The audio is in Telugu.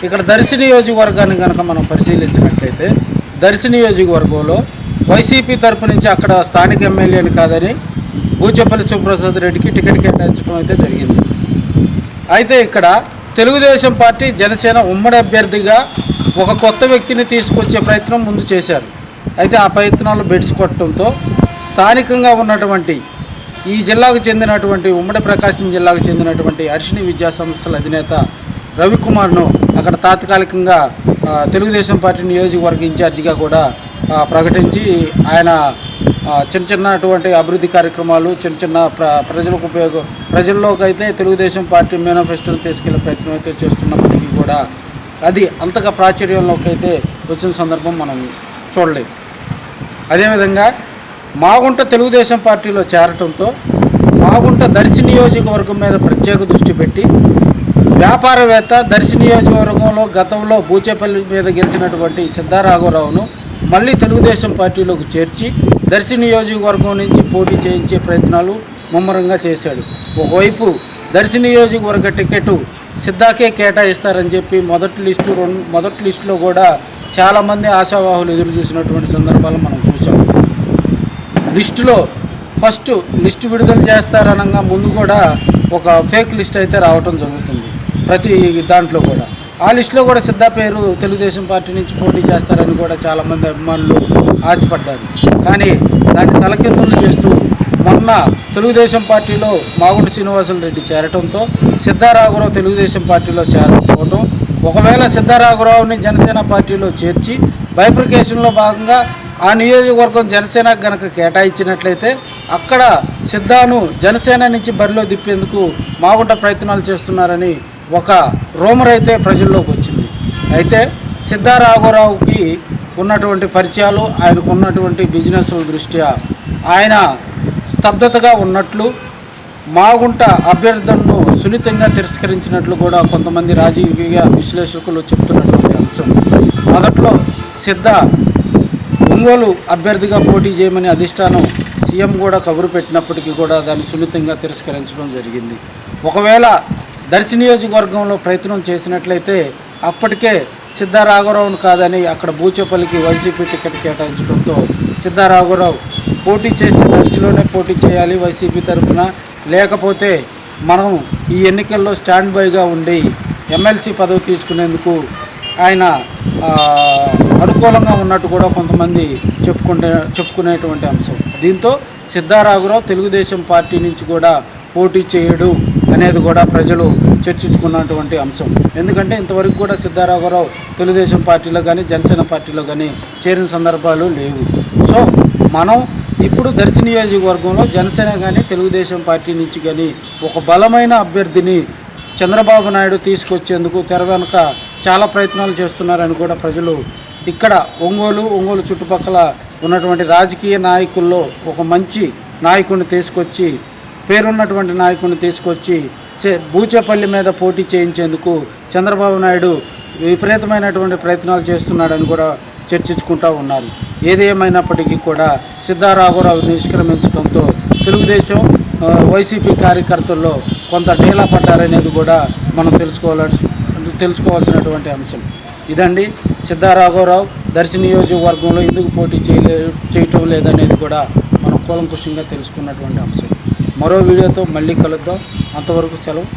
ఇక్కడ దర్శి నియోజకవర్గాన్ని కనుక మనం పరిశీలించినట్లయితే దర్శి నియోజకవర్గంలో వైసీపీ తరపు నుంచి అక్కడ స్థానిక ఎమ్మెల్యేని కాదని బూచేపల్లి శివప్రసాద్ రెడ్డికి టికెట్ కేటాయించడం అయితే జరిగింది. అయితే ఇక్కడ తెలుగుదేశం పార్టీ జనసేన ఉమ్మడి అభ్యర్థిగా ఒక కొత్త వ్యక్తిని తీసుకొచ్చే ప్రయత్నం ముందు చేశారు. అయితే ఆ ప్రయత్నాలు బెడిసి కొట్టడంతో స్థానికంగా ఉన్నటువంటి ఈ జిల్లాకు చెందినటువంటి ఉమ్మడి ప్రకాశం జిల్లాకు చెందినటువంటి హర్షిణి విద్యా సంస్థల అధినేత రవికుమార్ను అక్కడ తాత్కాలికంగా తెలుగుదేశం పార్టీ నియోజకవర్గ ఇన్ఛార్జిగా కూడా ప్రకటించి ఆయన చిన్నటువంటి అభివృద్ధి కార్యక్రమాలు చిన్న ప్రజలకు ప్రజల్లోకి అయితే తెలుగుదేశం పార్టీ మేనిఫెస్టోని తీసుకెళ్లే ప్రయత్నం అయితే చేస్తున్నప్పటికీ కూడా అది అంతగా ప్రాచుర్యంలోకి అయితే వచ్చిన సందర్భం మనం చూడలేదు. అదేవిధంగా మాగుంట తెలుగుదేశం పార్టీలో చేరటంతో మాగుంట దర్శి నియోజకవర్గం మీద ప్రత్యేక దృష్టి పెట్టి వ్యాపారవేత్త దర్శి నియోజకవర్గంలో గతంలో బూచేపల్లి మీద గెలిచినటువంటి సిద్ధారాఘవరావును మళ్ళీ తెలుగుదేశం పార్టీలోకి చేర్చి దర్శి నియోజకవర్గం నుంచి పోటీ చేయించే ప్రయత్నాలు ముమ్మరంగా చేశాడు. ఒకవైపు దర్శి నియోజకవర్గ టికెట్ సిద్ధాకే కేటాయిస్తారని చెప్పి మొదటి లిస్టులో కూడా చాలామంది ఆశావాహులు ఎదురు చూసినటువంటి సందర్భాలు మనం చూసాం. లిస్టులో ఫస్ట్ లిస్టు విడుదల చేస్తారనగా ముందు కూడా ఒక ఫేక్ లిస్ట్ అయితే రావటం జరుగుతుంది ప్రతి దాంట్లో కూడా. ఆ లిస్టులో కూడా సిద్ధా పేరు తెలుగుదేశం పార్టీ నుంచి పోటీ చేస్తారని కూడా చాలామంది అభిమానులు ఆశపడ్డారు. కానీ దాన్ని తలకిందులు చేస్తూ మొన్న తెలుగుదేశం పార్టీలో మాగుంట శ్రీనివాసులు రెడ్డి చేరటంతో సిద్ధారాఘవరావు తెలుగుదేశం పార్టీలో చేరకపోవడం, ఒకవేళ సిద్ధారాఘవరావుని జనసేన పార్టీలో చేర్చి బైఫర్కేషన్లో భాగంగా ఆ నియోజకవర్గం జనసేనకు గనక కేటాయించినట్లయితే అక్కడ సిద్ధాను జనసేన నుంచి బరిలో దిప్పేందుకు మాగుంట ప్రయత్నాలు చేస్తున్నారని ఒక రూమర్ అయితే ప్రజల్లోకి వచ్చింది. అయితే సిద్ధారాఘవరావుకి ఉన్నటువంటి పరిచయాలు ఆయనకు ఉన్నటువంటి బిజినెస్ల దృష్ట్యా ఆయన స్తబ్దతగా ఉన్నట్లు మాగుంట అభ్యర్థనను సున్నితంగా తిరస్కరించినట్లు కూడా కొంతమంది రాజకీయ విశ్లేషకులు చెప్తున్నటువంటి అంశం. మొదట్లో సిద్ధ ఒంగోలు అభ్యర్థిగా పోటీ చేయమని అధిష్టానం సీఎం కూడా కబురు పెట్టినప్పటికీ కూడా దాన్ని సున్నితంగా తిరస్కరించడం జరిగింది. ఒకవేళ దర్శి నియోజకవర్గంలో ప్రయత్నం చేసినట్లయితే అప్పటికే సిద్ధారాఘవరావును కాదని అక్కడ బూచేపల్లికి వైసీపీ టికెట్ కేటాయించడంతో సిద్ధారాఘవరావు పోటీ చేసే దర్శిలోనే పోటీ చేయాలి వైసీపీ తరఫున, లేకపోతే మనం ఈ ఎన్నికల్లో స్టాండ్ బైగా ఉండి ఎమ్మెల్సీ పదవి తీసుకునేందుకు ఆయన అనుకూలంగా ఉన్నట్టు కూడా కొంతమంది చెప్పుకునేటువంటి అంశం. దీంతో సిద్ధారాఘవరావు తెలుగుదేశం పార్టీ నుంచి కూడా పోటీ చేయడు అనేది కూడా ప్రజలు చర్చించుకున్నటువంటి అంశం. ఎందుకంటే ఇంతవరకు కూడా సిద్ధారాఘవరావు తెలుగుదేశం పార్టీలో కానీ జనసేన పార్టీలో కానీ చేరిన సందర్భాలు లేవు. సో మనం ఇప్పుడు దర్శి నియోజకవర్గంలో జనసేన కానీ తెలుగుదేశం పార్టీ నుంచి కానీ ఒక బలమైన అభ్యర్థిని చంద్రబాబు నాయుడు తీసుకొచ్చేందుకు తెర వెనుక చాలా ప్రయత్నాలు చేస్తున్నారని కూడా ప్రజలు ఇక్కడ ఒంగోలు చుట్టుపక్కల ఉన్నటువంటి రాజకీయ నాయకుల్లో ఒక మంచి నాయకుడిని తీసుకొచ్చి పేరున్నటువంటి నాయకుడిని తీసుకొచ్చి బూచేపల్లి మీద పోటీ చేయించేందుకు చంద్రబాబు నాయుడు విపరీతమైనటువంటి ప్రయత్నాలు చేస్తున్నాడని కూడా చర్చించుకుంటూ ఉన్నారు. ఏదేమైనప్పటికీ కూడా సిద్ధారాఘవరావు నిష్క్రమించడంతో తెలుగుదేశం వైసీపీ కార్యకర్తల్లో కొంత డేలా పడ్డారనేది కూడా మనం తెలుసుకోవాల్సినటువంటి అంశం. ఇదండి సిద్ధారాఘవరావు దర్శి నియోజకవర్గంలో ఎందుకు పోటీ చేయటం లేదనేది కూడా మనం కూలంకుషంగా తెలుసుకున్నటువంటి అంశం. మరో వీడియోతో మళ్ళీ కలుద్దాం. అంతవరకు సెలవు.